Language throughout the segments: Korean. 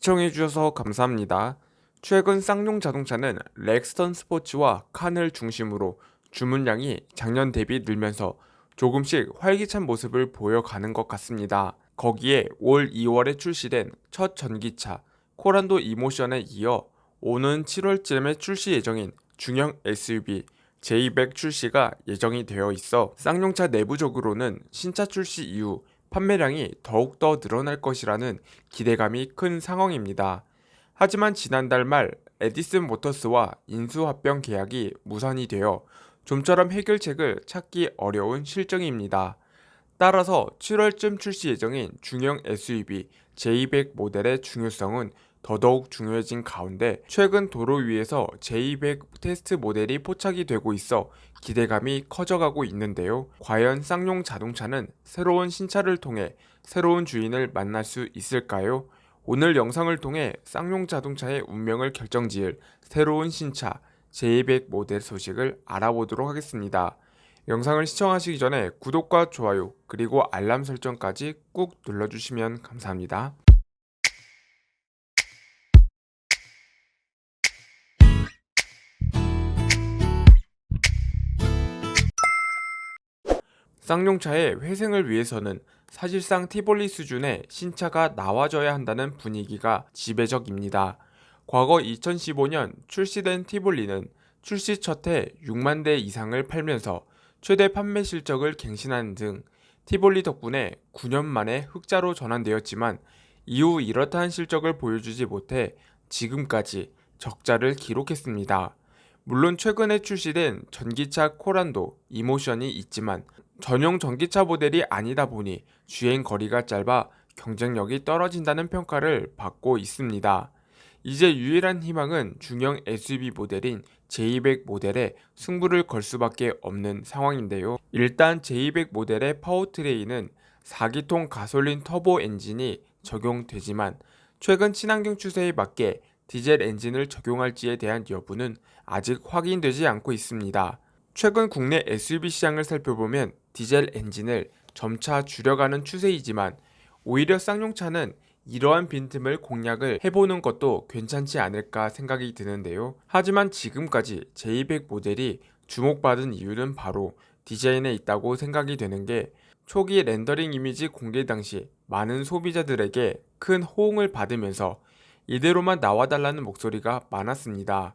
시청해주셔서 감사합니다. 최근 쌍용 자동차는 렉스턴 스포츠와 칸을 중심으로 주문량이 작년 대비 늘면서 조금씩 활기찬 모습을 보여가는 것 같습니다. 거기에 올 2월에 출시된 첫 전기차 코란도 이모션에 이어 오는 7월쯤에 출시 예정인 중형 SUV J100 출시가 예정이 되어 있어 쌍용차 내부적으로는 신차 출시 이후 판매량이 더욱더 늘어날 것이라는 기대감이 큰 상황입니다. 하지만 지난달 말 에디슨 모터스와 인수합병 계약이 무산이 되어 좀처럼 해결책을 찾기 어려운 실정입니다. 따라서 7월쯤 출시 예정인 중형 SUV J200 모델의 중요성은 더더욱 중요해진 가운데 최근 도로 위에서 J200 테스트 모델이 포착이 되고 있어 기대감이 커져가고 있는데요. 과연 쌍용 자동차는 새로운 신차를 통해 새로운 주인을 만날 수 있을까요? 오늘 영상을 통해 쌍용 자동차의 운명을 결정지을 새로운 신차 J200 모델 소식을 알아보도록 하겠습니다. 영상을 시청하시기 전에 구독과 좋아요 그리고 알람 설정까지 꾹 눌러주시면 감사합니다. 쌍용차의 회생을 위해서는 사실상 티볼리 수준의 신차가 나와줘야 한다는 분위기가 지배적입니다. 과거 2015년 출시된 티볼리는 출시 첫 해 6만 대 이상을 팔면서 최대 판매 실적을 갱신하는 등 티볼리 덕분에 9년 만에 흑자로 전환되었지만 이후 이렇다한 실적을 보여주지 못해 지금까지 적자를 기록했습니다. 물론 최근에 출시된 전기차 코란도 이모션이 있지만 전용 전기차 모델이 아니다 보니 주행 거리가 짧아 경쟁력이 떨어진다는 평가를 받고 있습니다. 이제 유일한 희망은 중형 SUV 모델인 J200 모델에 승부를 걸 수밖에 없는 상황인데요. 일단 J200 모델의 파워트레인은 4기통 가솔린 터보 엔진이 적용되지만 최근 친환경 추세에 맞게 디젤 엔진을 적용할지에 대한 여부는 아직 확인되지 않고 있습니다. 최근 국내 SUV 시장을 살펴보면 디젤 엔진을 점차 줄여가는 추세이지만 오히려 쌍용차는 이러한 빈틈을 공략을 해보는 것도 괜찮지 않을까 생각이 드는데요. 하지만 지금까지 J200 모델이 주목받은 이유는 바로 디자인에 있다고 생각이 되는 게 초기 렌더링 이미지 공개 당시 많은 소비자들에게 큰 호응을 받으면서 이대로만 나와달라는 목소리가 많았습니다.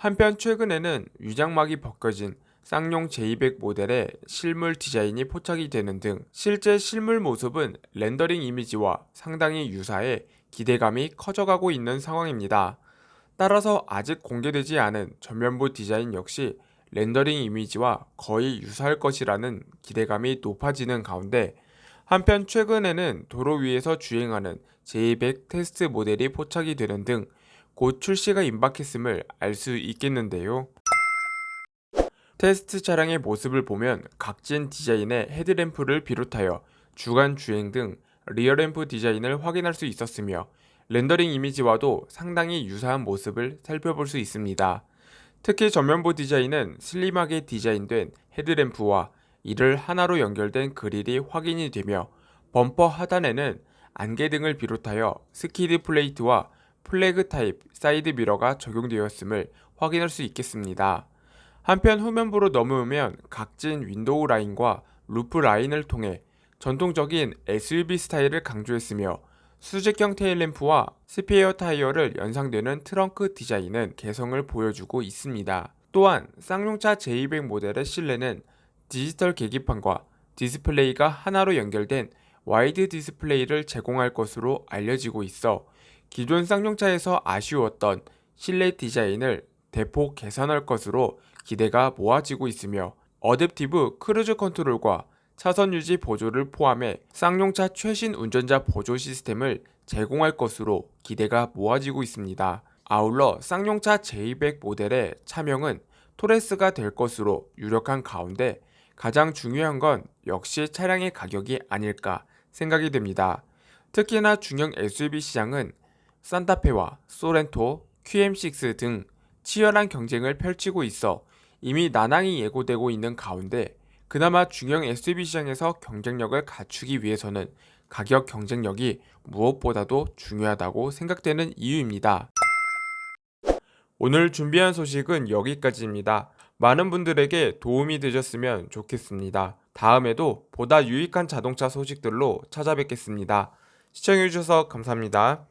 한편 최근에는 위장막이 벗겨진 쌍용 J200 모델의 실물 디자인이 포착이 되는 등 실제 실물 모습은 렌더링 이미지와 상당히 유사해 기대감이 커져가고 있는 상황입니다. 따라서 아직 공개되지 않은 전면부 디자인 역시 렌더링 이미지와 거의 유사할 것이라는 기대감이 높아지는 가운데 한편 최근에는 도로 위에서 주행하는 J200 테스트 모델이 포착이 되는 등 곧 출시가 임박했음을 알 수 있겠는데요. 테스트 차량의 모습을 보면 각진 디자인의 헤드램프를 비롯하여 주간 주행 등 리어램프 디자인을 확인할 수 있었으며 렌더링 이미지와도 상당히 유사한 모습을 살펴볼 수 있습니다. 특히 전면부 디자인은 슬림하게 디자인된 헤드램프와 이를 하나로 연결된 그릴이 확인이 되며 범퍼 하단에는 안개등을 비롯하여 스키드 플레이트와 플래그 타입 사이드 미러가 적용되었음을 확인할 수 있겠습니다. 한편 후면부로 넘어오면 각진 윈도우 라인과 루프 라인을 통해 전통적인 SUV 스타일을 강조했으며 수직형 테일램프와 스페어 타이어를 연상되는 트렁크 디자인은 개성을 보여주고 있습니다. 또한 쌍용차 J200 모델의 실내는 디지털 계기판과 디스플레이가 하나로 연결된 와이드 디스플레이를 제공할 것으로 알려지고 있어 기존 쌍용차에서 아쉬웠던 실내 디자인을 대폭 개선할 것으로 기대가 모아지고 있으며 어댑티브 크루즈 컨트롤과 차선 유지 보조를 포함해 쌍용차 최신 운전자 보조 시스템을 제공할 것으로 기대가 모아지고 있습니다. 아울러 쌍용차 J200 모델의 차명은 토레스가 될 것으로 유력한 가운데 가장 중요한 건 역시 차량의 가격이 아닐까 생각이 됩니다. 특히나 중형 SUV 시장은 산타페와 소렌토, QM6 등 치열한 경쟁을 펼치고 있어 이미 난항이 예고되고 있는 가운데 그나마 중형 SUV 시장에서 경쟁력을 갖추기 위해서는 가격 경쟁력이 무엇보다도 중요하다고 생각되는 이유입니다. 오늘 준비한 소식은 여기까지입니다. 많은 분들에게 도움이 되셨으면 좋겠습니다. 다음에도 보다 유익한 자동차 소식들로 찾아뵙겠습니다. 시청해주셔서 감사합니다.